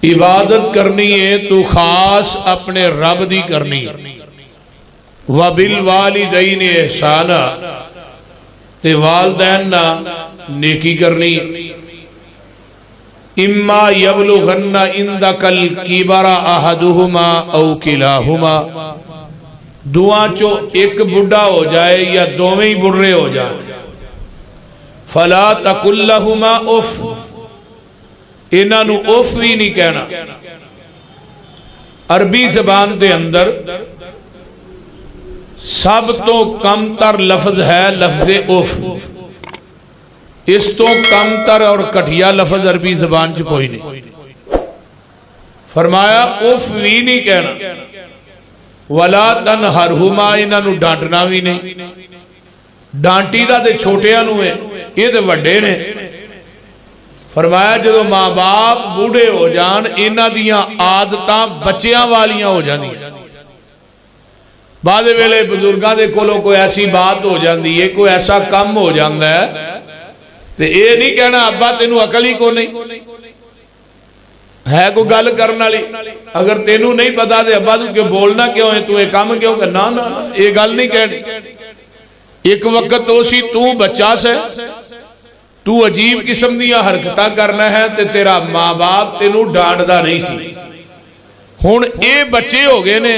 عبادت کرنی ہے تو خاص اپنے رب دی کرنی ہے۔ وَبِالْوَالِدَيْنِ احسانا، تے والدین نا نیکی کرنی ہے۔ اِمَّا يَبْلُغَنَّ عِنْدَكَ الْكِبَرَ أَحَدُهُمَا أَوْ كِلَاهُمَا، دعا چو ایک بڑھا ہو جائے یا دوویں ہی بڑھے ہو جائیں، فَلَا تَقُلْ لَهُمَا اُفْ، انہاں نو اف بھی نہیں کہنا۔ عربی زبان دے اندر سب تو کم تر لفظ ہے لفظ اف، اس تو کم تر اور کٹھیا لفظ عربی زبان چ کوئی نہیں۔ فرمایا اف بھی نہیں کہنا، ولا تنہرہما، انہاں نو ڈانٹنا بھی نہیں۔ ڈانٹی دا تے چھوٹیاں نو ہے، یہ تے وڈے نے۔ فرمایا جدو ماں باپ بوڑھے ہو جان، انہاں دیاں عادتاں بچیاں والیاں ہو جاندی ہیں۔ بعد ویلے بزرگاں دے کولوں کوئی ایسی بات ہو جاندی ہے، کوئی ایسا کم ہو جاندا ہے تے اے نہیں کہنا ابا تینوں عقل ہی کو نہیں ہے، کوئی گل کرن والی اگر تینوں نہیں پتا تے ابا تو کیوں بولنا کیوں ہے، تو اے کام کیوں کرنا، نا یہ گل نہیں کہنی۔ ایک وقت تو سی تو بچہ سے تو عجیب قسم دیا حرکتاں کرنا ہے تے تیرا ماں باپ تینوں ڈانٹدا نہیں سی۔ ہن اے بچے ہو گئے نے،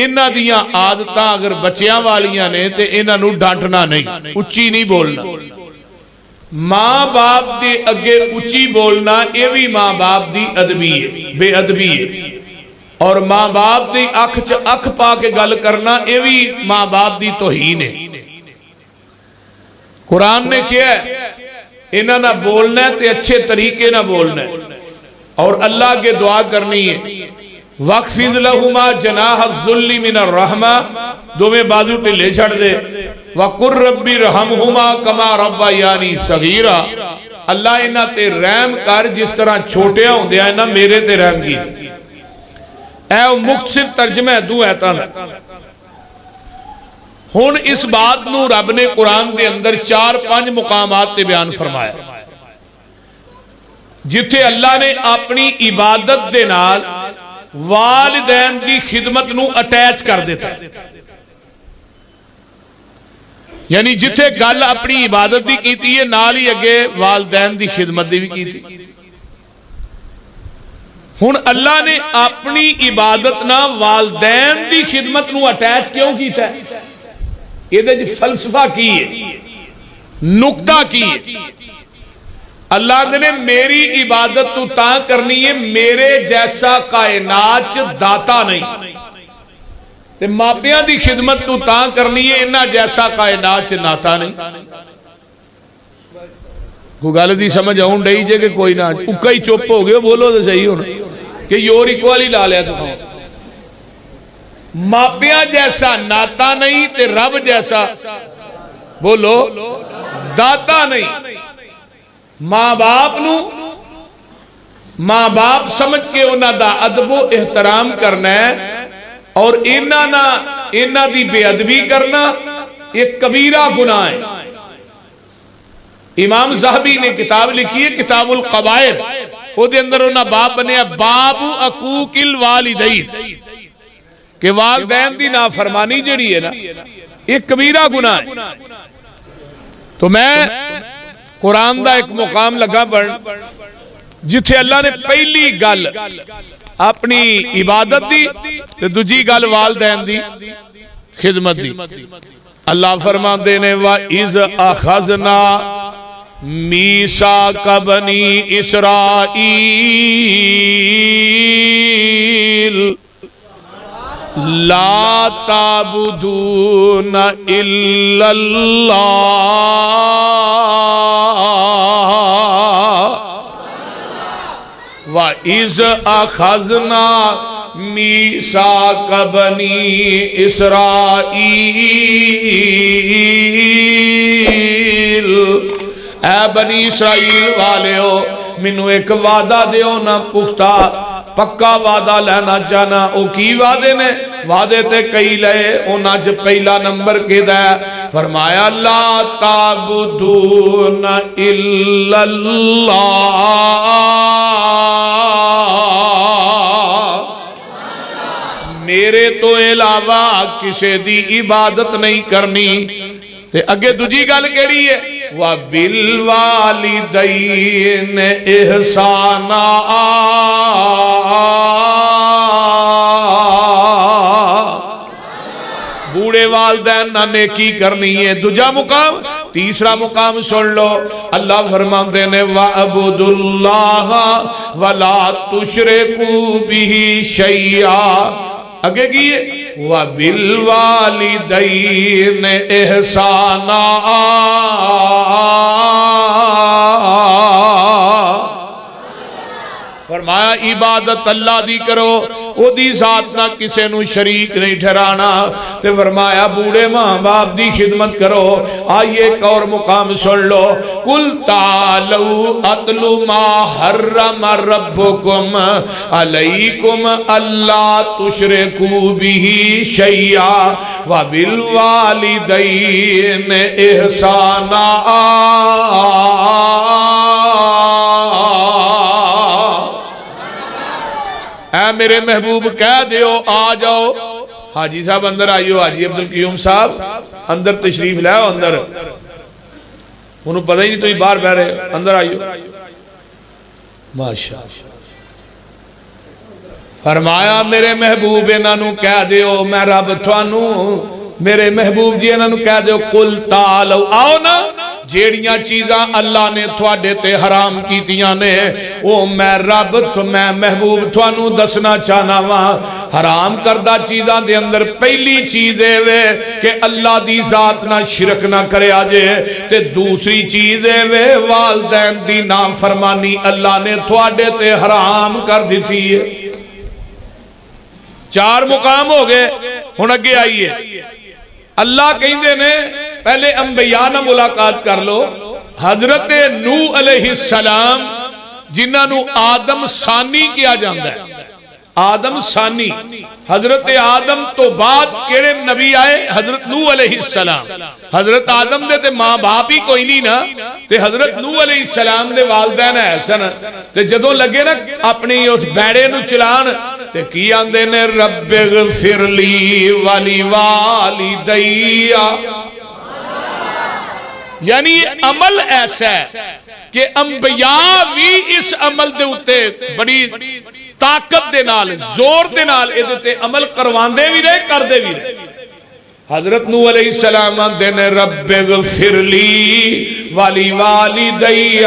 انہاں دیاں عادتاں اگر بچیاں والیاں نے تے انہاں نوں ڈانٹنا نہیں، اچھی نہیں بولنا۔ ماں باپ دے اگے اچھی بولنا یہ بھی ماں باپ دی ادبی ہے، بے ادبی ہے۔ اور ماں باپ دی اکھ چ اکھ پا کے گل کرنا یہ بھی ماں باپ دی توہین ہے۔ قرآن نے کیا ہے، انہاں نہ بولنا ہے تے اچھے طریقے نہ بولنا ہے، اور اللہ کے دعا کرنی ہے وَاخْفِضْ لَهُمَا جَنَاحَ الذُّلِّ مِنَ الرَّحْمَةِ، دو میں بازو ٹھلے چھڑ دے، وَقُلْ رَبِّ ارْحَمْهُمَا كَمَا رَبَّيَانِي صَغِيرًا، اللہ انہاں تے رحم کر جس طرح چھوٹے ہوندے ہیں نا میرے تے رحم کی۔ اے مختصر ترجمہ ہے دو ایتاں دا۔ ہن اس بات نو رب نے قرآن دے اندر 4-5 مقامات تے بیان فرمایا جتھے اللہ نے اپنی عبادت دے نال والدین دی خدمت نو اٹیچ کر دیتا ہے، یعنی جتھے گل اپنی عبادت دی کیتی ہے نال ہی اگے والدین دی خدمت دی بھی کیتی۔ ہن اللہ نے اپنی عبادت نہ والدین دی خدمت نو اٹیچ کیوں کیتا ہے؟ یہ فلسفہ کی ہے، نکتہ کی ہے۔ اللہ نے میری عبادت تو تاں کرنی ہے میرے جیسا کائنات داتا نہیں، تے ماپیاں دی خدمت تو تاں کرنی ہے انہاں جیسا کائنات ناتا نہیں۔ کوئی گل دی سمجھ آؤں ڈئی جے کہ کوئی نہ اکا ہی چپ ہو گئے، بولو تو صحیح ہونا کہ یور اکوالی لا لیا تو ماپیاں جیسا ناتا نہیں تے رب جیسا بولو داتا نہیں۔ ماں باپ سمجھ کے انہاں دا ادب و احترام کرنا ہے، اور انہاں دی بے ادبی کرنا ایک کبیرہ گناہ ہے۔ امام زاہبی نے کتاب لکھی ہے کتاب القبائر، وہ دے اندر انہاں باب بنے باب عقوق الوالدین، کہ والدین دی نافرمانی جڑی ہے نا ایک کبیرہ گناہ ہے۔ تو میں قرآن دا ایک مقام لگا پڑھ جتھے اللہ نے پہلی گل اپنی عبادت دی تے دوجی گل والدین دی خدمت دی۔ اللہ فرماندے نے وَإِذْ أَخَذْنَا مِيثَاقَ بَنِي إِسْرَائِيلَ لا تعبدون الا اللہ وَإِذْ أَخَذْنَا مِيثَاقَ بَنِي إِسْرَائِيلَ، اے بنی اسرائیل والیو منو ایک وعدہ دیو نا پختہ پکا وعدہ لینا چاہنا۔ او کی وعدے نے؟ وعدے تے کئی لئے، انہاں چ پہلا نمبر کے دے فرمایا لا تعبدون الا اللہ میرے تو علاوہ کسے دی عبادت نہیں کرنی. تے اگے دوجی گل کیڑی ہے؟ وَبِالْوَالِدَيْنِ إِحْسَانًا. بوڑھے والدین نہ نیکی کرنی ہے. دوجا مقام. تیسرا مقام سن لو. اللہ فرماندے نے وَاعْبُدُوا اللَّهَ وَلَا تُشْرِكُوا بِهِ شَيْئًا. اگے کی ہے وَبِالْوَالِدَيْنِ إِحْسَانًا. فرمایا عبادت اللہ دی کرو, او دی ذات نہ کسے نو شریک نہیں ٹھہرانا. تے فرمایا بوڑھے ماں باپ دی خدمت کرو. آئیے ایک اور مقام سن لو. قُلْ تَعَالَوْا أَتْلُ مَا حَرَّمَ رَبُّكُمْ عَلَيْكُمْ أَلَّا تُشْرِكُوا بِهِ شَيْئًا وَبِالْوَالِدَيْنِ إِحْسَانًا. اے میرے محبوب کہہ دیو آ جاؤ. حاجی صاحب اندر آئیو. حاجی عبدالقیوم صاحب اندر تشریف لے آؤ. اندر انہوں پتہ ہی نہیں تو ہی باہر بہ رہے. اندر آئیو. ماشاءاللہ. فرمایا میرے محبوب انہوں کہہ دیو میں رب تھانوں. میرے محبوب جی انہوں کہہ دیو قل تعالو آؤ نا. جیڑیاں چیزاں اللہ نے تھوڑے تے حرام کیتیاں نے او میں رب میں محبوب تھانوں دسنا چاہنا وا. حرام کردہ چیزاں دے اندر پہلی چیز ہے وے کہ اللہ دی ذات نہ شرک نہ کرے آجے. تے دوسری چیز ہے وے والدین دی نافرمانی اللہ نے تھوڑے تے حرام کر دیتی ہے. چار مقام ہو گئے. ہن اگے آئیے. اللہ کہندے نے پہلے انبیاء نہ ملاقات کر لو. حضرت نوح علیہ السلام جنہاں نو آدم ثانی کیا جاندہ ہے. آدم ثانی. حضرت آدم تو بعد کیڑے نبی آئے؟ حضرت نوح علیہ السلام. حضرت آدم دے تے ماں باپ ہی کوئی نہیں نا. تے حضرت نوح علیہ السلام دے والدین ایسا نا. تے جدوں لگے نا اپنی اس بیڑے نو چلان تے کی آندے نے رب اغفر لی ولی والدی. یعنی عمل ایسا ہے کہ انبیاء بھی اس عمل دے اتے بڑی طاقت دے نال زور دے نال ادھتے عمل کرواندے بھی رہے کردے بھی رہے. حضرت نوح علیہ السلام آندے نے رب اغفر لی ولی والدی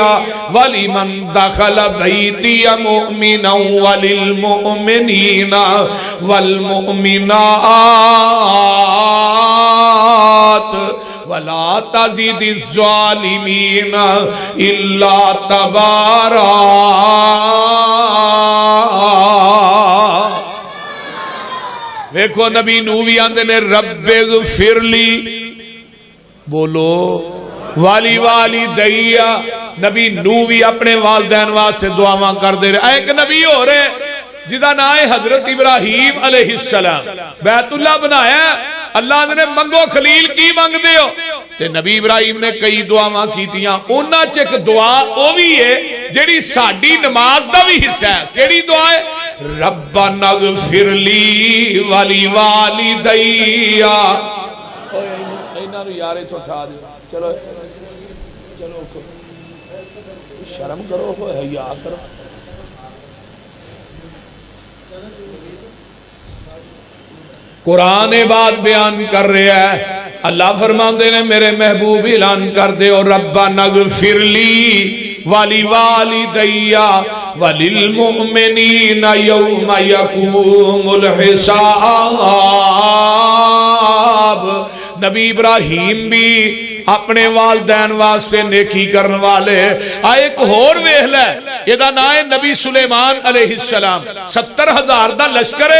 ولی من دخل بیتی مؤمنا وللمؤمنین والمؤمنات ولا تزد الظالمین الا تبارا. دیکھو نبی نوح بھی آندے نے رب اغفر لی بولو والی والدی. نبی نوح بھی اپنے والدین واسطے دعاواں کر دے رہے. ایک نبی ہو رہے جدا نام ہے حضرت ابراہیم علیہ السلام. بیت اللہ بنایا. اللہ نے منگو خلیل کی مانگ دے ہو. تے نبی ابراہیم نے کئی دعاواں کیتیاں. انہاں چ ایک دعا او بھی ہے جیڑی ساڈی نماز دا بھی حصہ ہے. کیڑی دعا ہے؟ ربنا اغفر لی ولی والدی. انہاں نو یار ایتھوں اٹھا دیو. چلو چلو شرم کرو حیا کرو. قرآن بات بیان کر رہا ہے. اللہ فرماندے نے میرے محبوب اعلان کر دے اور ربنا اغفر لی ولی والدی وللمؤمنین یوم یقوم الحساب. نبی ابراہیم بھی اپنے والدین واسطے نیکی کرن والے. ایک اور ویکھ لے یہ دا نام ہے نبی سلیمان علیہ السلام. 70,000 دا لشکر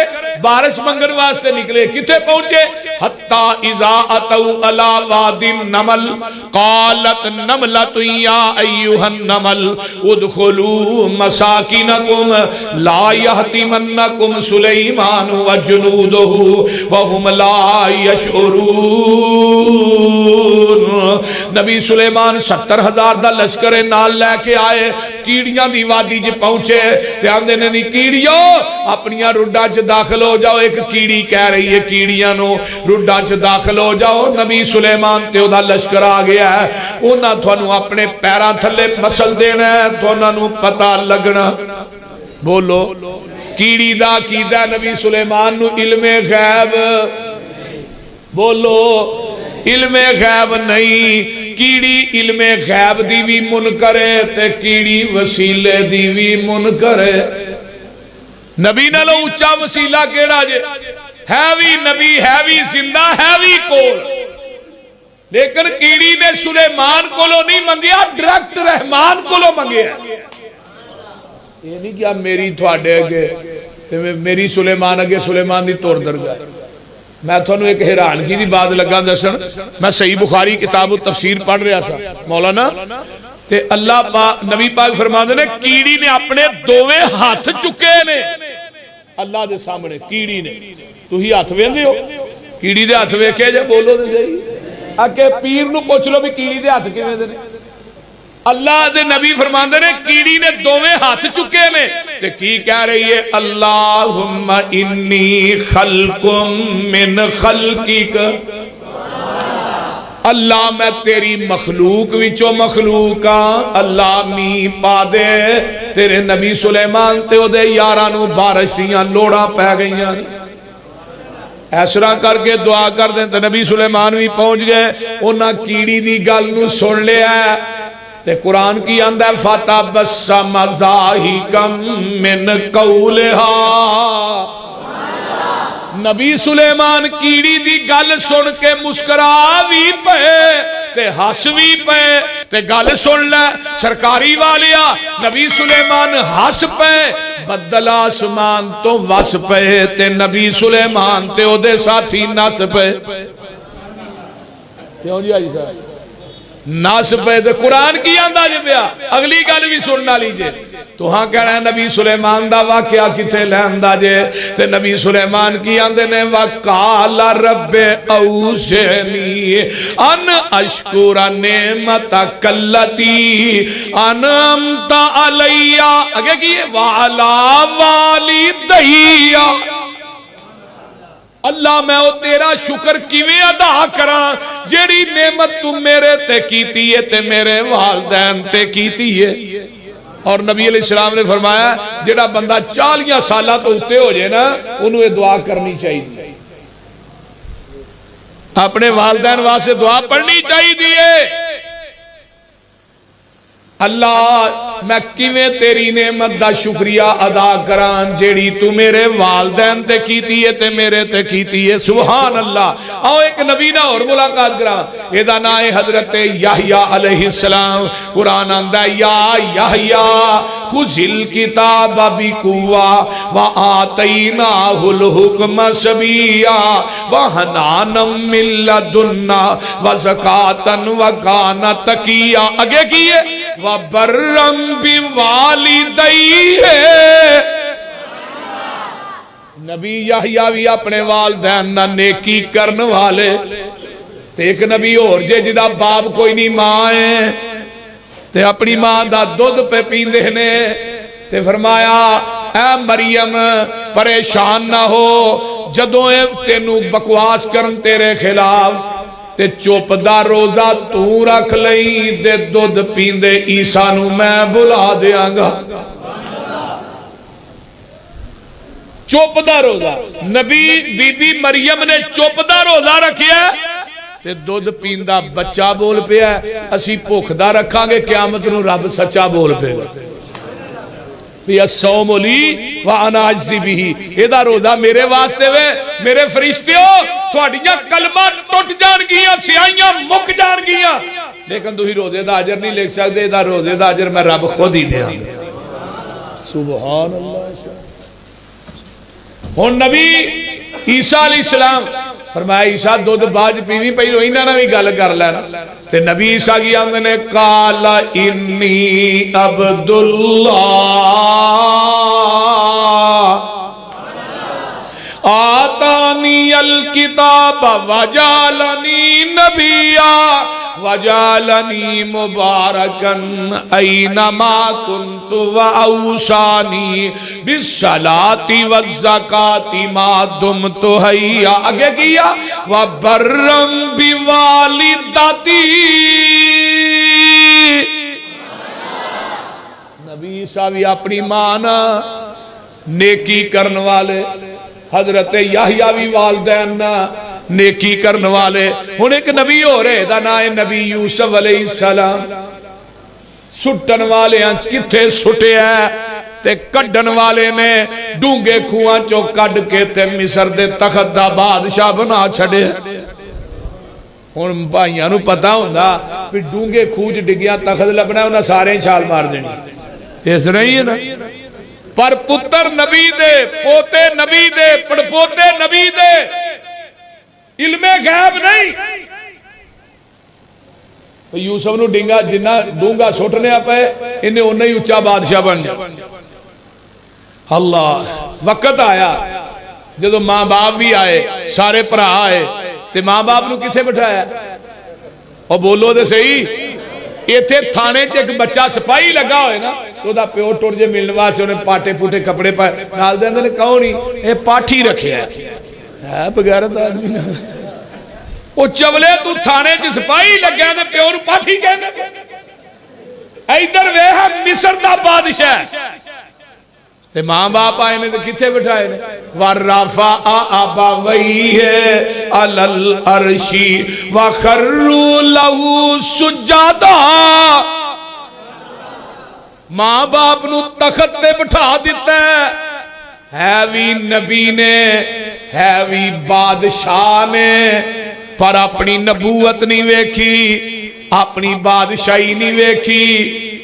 بارش منگن واسطے نکلے. کتے پہنچے؟ حتی اذا اتوا علی واد النمل قالت نملۃ یا ایھا النمل ادخلوا مساکنکم لا یحطمنکم سلیمان وجنودہ وهم لا یشعرون. نبی سلیمان 70,000 دا لشکر نال لے کے آئے. کیڑیاں دی وادی جے پہنچے تے آندے نے نہیں کیڑیو اپنیاں رڈاں چ داخل ہو جاؤ. ایک کیڑی کہہ رہی ہے کیڑیاں نو رڈاں چ داخل ہو جاؤ. نبی سلیمان تے او دا لشکر آ گیا ہے. انہاں تھانوں اپنے پیراں تھلے مسل دینا ہے تو انہاں نو پتہ لگنا. بولو کیڑی دا کیدا نبی سلیمان نو علم غیب. بولو علم غیب نہیں. کیڑی علم غیب دی بھی منکر ہے تے کیڑی وسیلے دی بھی منکر ہے. نبی نالو اونچا وسیلہ کیڑا جے ہے وی نبی ہے وی زندہ ہے وی کول. لیکن کیڑی نے سلیمان کولو نہیں منگیا ڈائریکٹ رحمان کولو منگیا. یہ نہیں کیا میری تھوڑے اگے میری سلیمان اگے سلیمان دی تور درگاہ. میں تھانوں ایک حیرانگی دی بات لگا دسن. میں صحیح بخاری کتاب التفسیر پڑھ رہا سا مولانا تے اللہ نبی پاک فرماندے نے کیڑی نے اپنے دوویں ہاتھ چکے نے اللہ دے سامنے. کیڑی نے تسی ہاتھ ویندے ہو کیڑی دے ہاتھ ویکھے جے بولو تے صحیح. اگے پیر نو پوچھ لو بھی کیڑی دے ہاتھ کیویں دے نے. اللہ دے نبی فرماندے نے کیڑی نے دوویں ہاتھ چکے نے تے کی کہہ رہی ہے اللہم انی خلق من خلقک. اللہ میں تیری مخلوق وچوں مخلوق ہاں. اللہ می پا دے تیرے نبی سلیمان تے او دے یاراں نو بارش دیاں لوڑاں پے گئیاں. اس طرح کر کے دعا کر دیں تے نبی سلیمان بھی پہنچ گئے. انہاں کیڑی دی گل نو سن لیا تے قرآن کی آندہ ہے فَتَبَسَّمَ ضَاحِكًا مِّن قَوْلِهَا. نبی سلیمان کیڑی دی گل سن کے مسکرا بھی پے تے ہس بھی پے تے گل سن لے سرکاری والیا. نبی سلیمان ہس پے بدل آسمان تو وس پے تے نبی سلیمان تے او دے ساتھی نس پے. کیوں جی آجی صاحب ناس پہ دے قرآن کی آندہ جے پیا اگلی گل بھی سننا لیجئے. تو ہاں کہنا ہے نبی سلیمان دا واقعہ کتے لے آندہ جے تے نبی سلیمان کی آندے نے وَقَالَ رَبِّ أَوْزِعْنِي أَنْ أَشْكُرَ نِعْمَتَكَ الَّتِي أَنْعَمْتَ عَلَيَّ اگے کیے وَعَلَى وَالِدَيَّ. اللہ میں او تیرا شکر کیویں ادا کراں جیڑی نعمت تو میرے تے کیتی ہے تے میرے والدین تے کیتی ہے. اور نبی علیہ السلام نے فرمایا جیڑا بندہ 40 سالہ تو اتے ہو جائے نا انہوں یہ دعا کرنی چاہیے. اپنے والدین واسطے دعا پڑھنی چاہیے. اللہ میں کیویں تیری نعمت دا شکریہ ادا کران جیڑی تو میرے والدین تے کیتی ہے تے میرے تے کیتی ہے. سبحان اللہ. آؤ ایک نبی نہ اور ملاقات کرا. ایدہ نائے حضرت یحییٰ علیہ السلام. قرآن آندہ یا یحییٰ خذل کتاب بقوة وآتیناہ الحکم صبیا وحنانا من لدنا وزکاة وکانا تقیا. اگے کیے وَبَرَّمْ بِوَالِدَيْهِ. نبی یحییٰ بھی اپنے والدین نہ نیکی کرن والے تے ایک نبی اور جے جدا باپ کوئی نہیں ماں ہے تے اپنی ماں دا دودھ پہ پیندے نے تے فرمایا اے مریم پریشان نہ ہو جدوں تینو بکواس کرن تیرے خلاف تے چوپ دا روزہ تو رکھ لئی دے دودھ پیندے عیسیٰ نو میں بلا دیاں گا. چوپ دا روزہ نبی بی بی مریم نے چوپ دا روزہ رکھیا تے دودھ پیندا بچہ بول پیا. اسی بھوک دا رکھاں گے قیامت نو رب سچا بول پے گا. الصوم لی وانا اجزی بھی. ایدہ روزہ میرے واسطے وے میرے فرشتیوں تھوڑیاں کلمہ ٹوٹ جان گیاں سیاہیاں مک جان گیاں لیکن تو ہی روزے دا اجر نہیں لکھ سکتے. ایدہ روزے دا اجر میں رب خود ہی دیا. سبحان اللہ. ہون نبی عیسیٰ علیہ السلام فرمایا عیسیٰ دودھ باج پیوی پہی روئی نہ بھی گل کر لینا تے نبی عیسیٰ کی آمد نے قال انی عبداللہ آتانی الکتاب وجالنی نبیا وجعلنی مبارکن اینما کنت واوصانی بالصلاۃ والزکاۃ ما دمت حیا. آگے کیا وبرم بوالدتی. نبی عیسیٰ بھی اپنی ماں نا نیکی کرن والے، حضرت یحییٰ بھی والدین نا نیکی کرن والے. ہن ایک نبی ہو رہے دا نام ہے نبی یوسف علیہ السلام. سٹن والے ہیں کتھے سٹے ہیں تے کڈن والے نے ڈونگے کھواں چو کڈ کے تے مصر دے تخت دا بادشاہ بنا چھڑے. ہن بھائیاں نو پتہ ہوندا پھر ڈونگے کھوج ڈگیا تخت لبنا انہاں سارے چھال مار دینی. اس نہیں ہے نا. پر پتر نبی دے، پوتے نبی دے، پڑپوتے نبی دے، علم غیب نہیں. یوسف نو ڈنگا جنہ ڈونگا سوٹنے پے انہیں انہیں ہی اچھا بادشاہ بن جائے. اللہ وقت آیا جدو ماں باپ بھی آئے، سارے پرا آئے، تے ماں باپ نو کتھے بٹھایا؟ اور بولو دے صحیح. ایتھے تھانے چ ایک بچہ سپاہی لگا ہوئے نا تو دا پیو ٹر جے ملن واسطے انہیں پاٹے پوٹے کپڑے پائے نال دے اندر کون نہیں اے پاٹھی رکھے ہے بغیرت آدمی نا. وہ چولے تو تھانے چ سپاہی لگا تے پیو نو پاٹھی کہنے. ادھر ویہ مصر دا بادشاہ تے ماں باپ آئے نے تے کتھے بٹھائے نے ورفع ابویہ علی العرش وخروا لہ سجدا. ماں باپ نو تخت تے بٹھا دیتا ہے وی نبی نے، ہے وی بادشاہ نے، پر اپنی نبوت نہیں ویکھی، اپنی بادشاہی نہیں ویکھی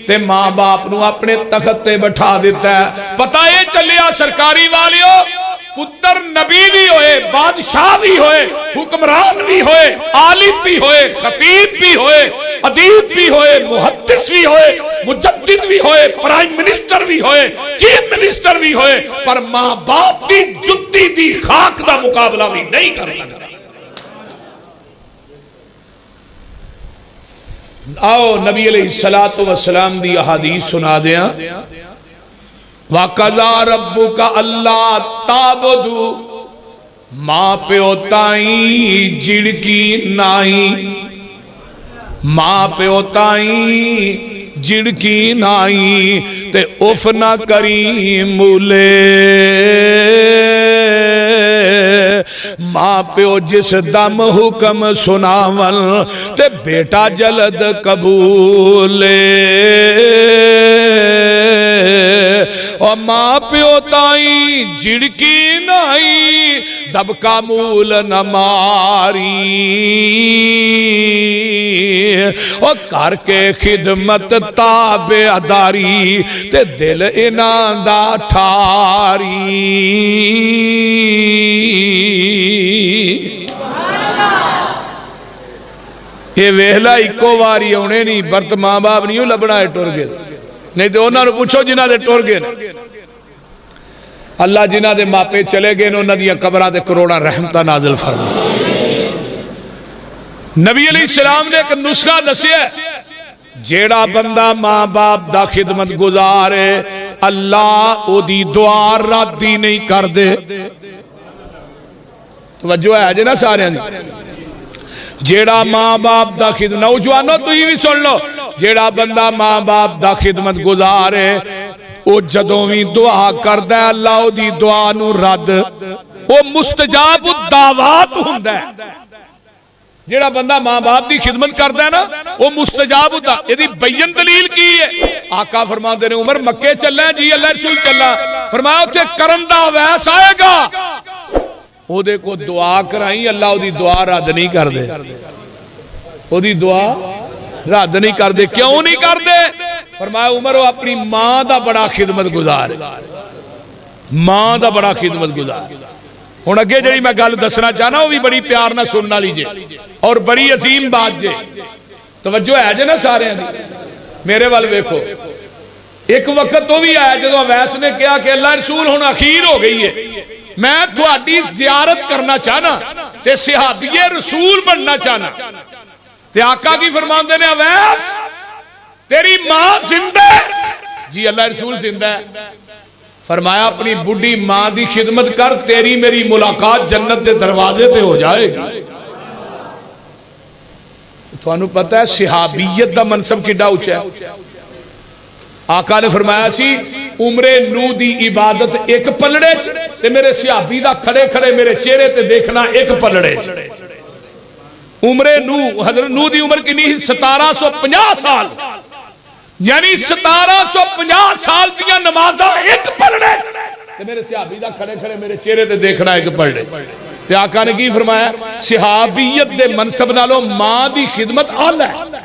تے ماں باپ نو اپنے تخت تے بٹھا دیتا ہے. پتہ یہ چلیا سرکاری والیو پتر نبی بھی ہوئے، بادشاہ بھی ہوئے، حکمران بھی ہوئے، عالم بھی ہوئے، خطیب بھی ہوئے، ادیب بھی ہوئے، محدث بھی ہوئے، مجدد بھی ہوئے، پرائم منسٹر بھی ہوئے، چیف منسٹر بھی ہوئے، پر ماں باپ دی جتی دی خاک دا مقابلہ بھی نہیں کر سکتا. آؤ نبی علیہ السلام دی احادیث سنا دیا. وَقَضَى رَبُّكَ أَلَّا تَعْبُدُوا ماں پیو تائیں جڑکی نائی، ماں پیو تائیں جڑکی نائی تے اف نہ کری مولے. ماں پیو جس دم حکم سناون تے بیٹا جلد قبولے. اور ماں پیو تائیں جڑکی نائی دبکا مول نہ ماری. اور کر کے خدمت تابعداری تے دل انہاں دا ٹھاری. یہ ویہلا ایکو واری ہونے نہیں برت ماں باپ نہیں لبنا ہے ٹر گئے. نہیں تو انہوں نے پوچھو جنہ دے ٹر گئے. اللہ جنہ دے ماپے چلے گئے انہوں نے قبرہ دے کروڑا رحمتہ نازل فرما. نبی علیہ السلام نے ایک نسخہ دسیا جیڑا بندہ ماں باپ دا خدمت گزارے اللہ او دی دعا رد ہی نہیں کر دے. توجہ ہے جنا سارے ہیں. جیڑا ماں باپ دا خدمت، نوجوانوں تو ہی بھی سن لو، جیڑا بندہ ماں باپ دا خدمت گزارے او جدوں بھی دعا کردہ ہے اللہ او دی دعا نو رد، او مستجاب الدعوات ہوندا ہے. جیڑا بندہ ماں باپ دی خدمت کردہ ہے نا وہ مستجاب الدعوات. یہ دی بیان دلیل کی ہے. آقا فرماتے ہیں عمر مکے چلنا ہے جی اللہ رسول چلنا، فرمایا اتھے کرندہ ویس آئے گا او دے کو دعا کرائیں اللہ او دی دعا رد نہیں کر دے. او دی دعا رد نہیں کر دے. کیوں نہیں کر دے؟ فرمایا عمر وہ اپنی ماں دا بڑا خدمت گزار، ماں دا بڑا خدمت گزار. ہن اگے جڑی میں گل دسنا چاہنا وہ بھی بڑی پیار نہ سننا لیجئے اور بڑی عظیم بات جے. توجہ ہے جے نا سارے ہیں میرے وال ویکھو. ایک وقت تو بھی آیا جدو اویس نے کہا کہ اللہ رسول ہن اخیر ہو گئی ہے، میں تھوڑی زیارت کرنا چاہنا تے صحابی رسول بننا چاہنا تے آقا کی فرماندے نے اویس تیری ماں زندہ ہے؟ جی اللہ رسول زندہ ہے۔ فرمایا اپنی بڈھی ماں دی خدمت کر، تیری میری ملاقات جنت دے دروازے تے ہو جائے گی۔ تھانوں پتہ ہے صحابیت دا منصب کیڈا اونچا ہے۔ آقا نے فرمایا سی عمر نو دی عبادت ایک پلڑے چ تے میرے صحابی دا کھڑے کھڑے میرے چہرے تے دیکھنا ایک پلڑے چ۔ عمر نو، حضرت نو دی عمر کنی 1750 سال، یعنی 1750 سال دیا نمازاں ایک پلڑے تے میرے صحابی دا کھڑے کھڑے میرے چہرے تے دیکھنا ایک پلڑے۔ تے آقا نے کی فرمایا صحابیت دے منصب نالوں ماں دی خدمت اعلی ہے،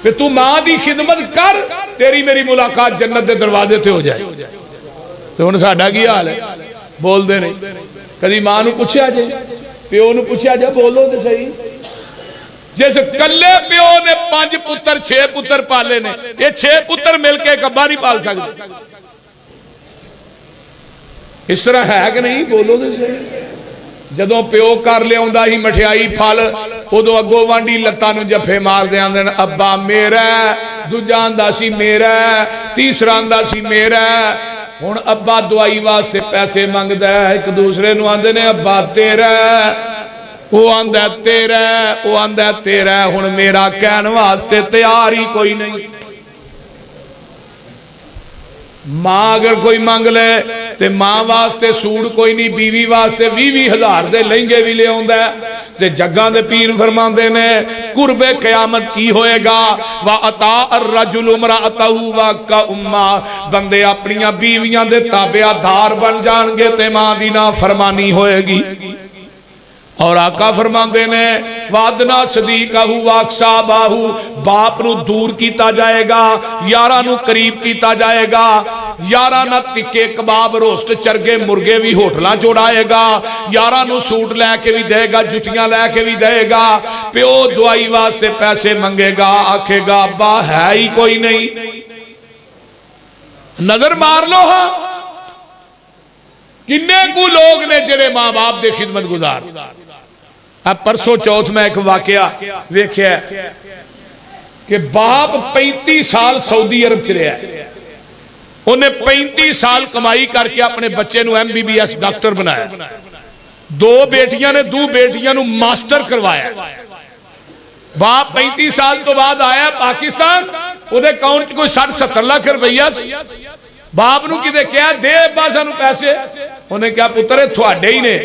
کہ تو ماں دی خدمت کر، تیری میری ملاقات جنت دے دروازے تے ہو جائے۔ تو ہن ساڈا کی حال ہے؟ بول دے نہیں۔ کدی ماں نو پوچھیا جے، پیو نو پوچھیا جے، بولو تے صحیح۔ جیسے کلے پیو نے 5 پتر 6 پتر پالے نے، یہ 6 پتر مل کے ایک ابا نہیں پال سکتے۔ اس طرح ہے کہ نہیں؟ بولو تے صحیح۔ جدوں پیو کر لے آندا ہی مٹھیائی پھل، ادو اگو وانڈی لتاں نو جفے مار دے آندے ابا میرا ہے، دوجا آندا سی میرا ہے، تیسرا آندا سی میرا ہے۔ ہن ابا دوائی واسطے پیسے منگدا ہے، ایک دوسرے نو آندے نے ابا تیرا ہے، وہ آندا ہے تیرا ہے، وہ آندا ہے تیرا ہے۔ ہن میرا کہن واسطے تیار ہی کوئی نہیں۔ ماں اگر کوئی مانگ لے تے ماں واسطے سوڑ کوئی نہیں، بیوی واسطے 20,000 دے لہنگے بھی لے آندا ہے۔ تے جگاں دے پیر فرماندے نے قرب قیامت کی ہوئے گا، وَأَطَاعَ الرَّجُلُ امْرَأَتَهُ وَكَأُمَّا، بندے اپنیاں بیویاں دے تابع دار بن جان گے تے ماں دی نافرمانی ہوئے گی۔ اور آقا فرماندے نے وعدنا صدیقہو واقصابہو، باپ نو دور کیتا جائے گا، یارہ نو قریب کیتا جائے گا، یارہ نہ تکے کباب روسٹ چرگے مرگے بھی ہوٹلاں چوڑائے گا، یارہ نو سوٹ لے کے بھی دے گا، جتیاں لے کے بھی دے گا۔ پیو دوائی واسطے پیسے منگے گا، آکھے گا ابا ہے ہی کوئی نہیں۔ نظر مار لو ہاں کنے کو لوگ نے جڑے ماں باپ دے خدمت گزار۔ اب پرسوں چوتھ میں ایک واقعہ ویکھیا ہے کہ باپ 35 سال سعودی عرب چ رہا ہے، انہیں 35 سال کمائی کر کے اپنے بچے نو MBBS ڈاکٹر بنایا، 2 بیٹیاں نے 2 بیٹیاں نو ماسٹر کروایا۔ باپ 35 سال تو بعد آیا پاکستان، وہ اکاؤنٹ کوئی 60-70 لاکھ روپیہ سی۔ باپ نو کدے کیا دے ابا سانو پیسے، انہیں کیا پتر تھوڑے ہی نے،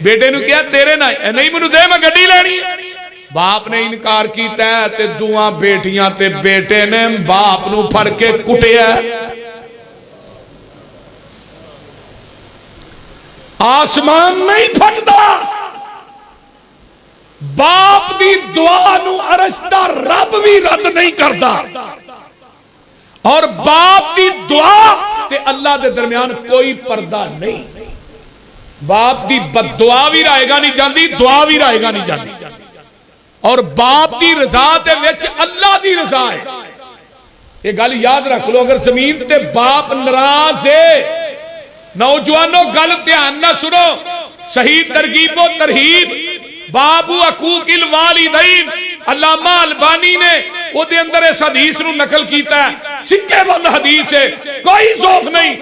بیٹے نو کیا تیرے نہ نہیں، منو دے میں گڈی لینی۔ باپ نے انکار کیتا ہے تے دوواں بیٹیاں تے بیٹے نے باپ نو پھڑ کے کٹیا۔ آسمان نہیں پھٹدا، باپ دی دعا نو عرش دا رب بھی رد نہیں کردا، اور باپ دی دعا تے اللہ دے درمیان کوئی پردہ نہیں۔ باپ دی بد دعا بھی رائے گا نہیں جاندی، دعا بھی رائے گا نہیں جاندی، اور باپ دی رضا دے وچ اللہ دی رضا ہے۔ یہ گل یاد رکھ لو، اگر زمین تے باپ ناراض ہے، نوجوانوں گل دھیان نہ سنو، صحیح ترغیب و ترہیب باب حقوق الوالدین، علامہ البانی نے وہ دے اندر اس حدیث نو نقل کیتا ہے، سکے بند حدیث ہے، کوئی ذوف نہیں،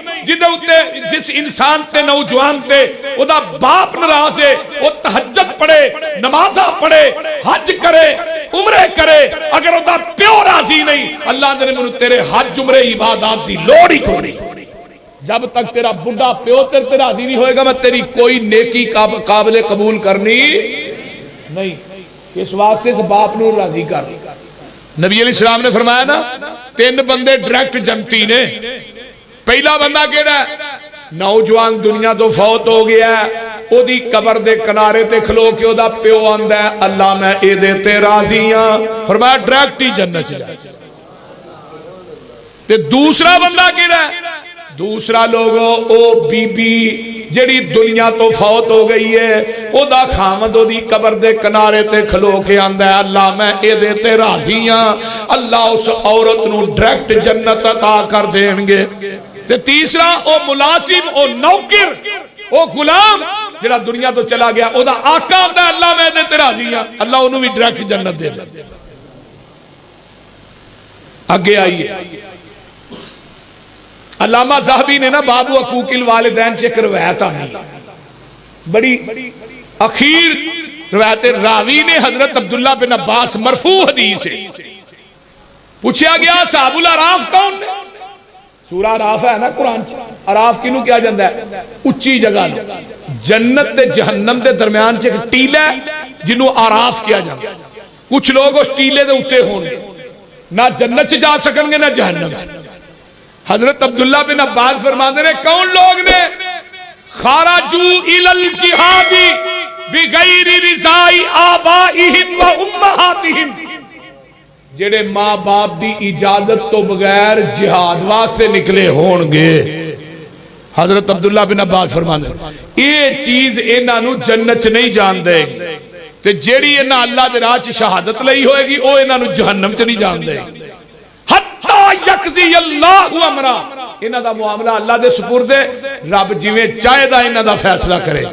جس انسان تے نوجوان تے وہ دا باپ ناراض ہے، وہ تہجد پڑھے، نمازہ پڑھے، حج کرے، عمرے کرے، اگر وہ دا پیو راضی نہیں، اللہ نے منو تیرے حج عمرے عبادات دی لوڑ ہی کوئی نہیں۔ جب تک تیرا بڑھا پیو تیرے راضی نہیں ہوئے گا، میں تیری کوئی نیکی قابل قبول کرنی نہیں۔ اس واسطے سے باپ نو راضی کر۔ نبی علیہ السلام نے فرمایا نا 3 بندے ڈائریکٹ جنتی نے۔ پہلا بندہ کیڑا ہے؟ نوجوان دنیا تو فوت ہو گیا ہے، او دی قبر دے کنارے تے کھلو کے او دا پیو آندا ہے اللہ میں اے دے تے راضی ہاں، فرمایا ڈائریکٹ ہی جنت چلا جائے۔ تے دوسرا بندہ کیڑا ہے؟ دوسرا لوگوں او بی بی جڑی دنیا تو فوت ہو گئی ہے، او دا خامد او دی قبر دے کنارے تے کھلو کے آندا ہے اللہ میں اے دے تے راضی ہاں، اللہ اس عورت نو ڈائریکٹ جنت عطا کر دیں گے۔ تے تیسرا او ملازم، او نوکر، او غلام، جڑا دنیا تو چلا گیا او دا آقا ہوندا ہے اللہ میں تے راضی ہاں اللہ انہوں بھی ڈائریکٹ جنت دے اگے آئیے علامہ ذہبی نے نا باب حقوق الوالدین چیک روایت آنی بڑی اخیر روایت راوی نے حضرت عبداللہ بن عباس مرفوع حدیث ہے پوچھا گیا صحاب الاعراف کون نے سورہ اعراف ہے نا قرآن اعراف کنوں کیا جاندہ ہے اچھی جگہ جنت تے جہنم دے درمیان چیک ٹیلہ جنہوں اعراف کیا جاندہ کچھ لوگ اس ٹیلے دے اٹھے ہوں گے نہ جنت سے جا سکیں گے نہ جہنم سے حضرت عبداللہ بن عباس فرماتے ہیں کون لوگ نے خارجو الی الجہاد بغیر رضائی آبائہم و امہاتہم جڑے ماں باپ دی اجازت تو بغیر جہاد واسطے نکلے ہون گے حضرت عبداللہ بن عباس فرماتے ہیں یہ چیز انہاں نو جنت چ نہیں جان دے گی تے جیڑی انہاں اللہ دے راہ چ شہادت لئی ہوئے گی او انہاں نو جہنم چ نہیں جان دے گی حتی یقضی اللہ امرا انہاں دا معاملہ اللہ دے سپرد ہے رب جویں چاہے دا انہاں دا فیصلہ کرے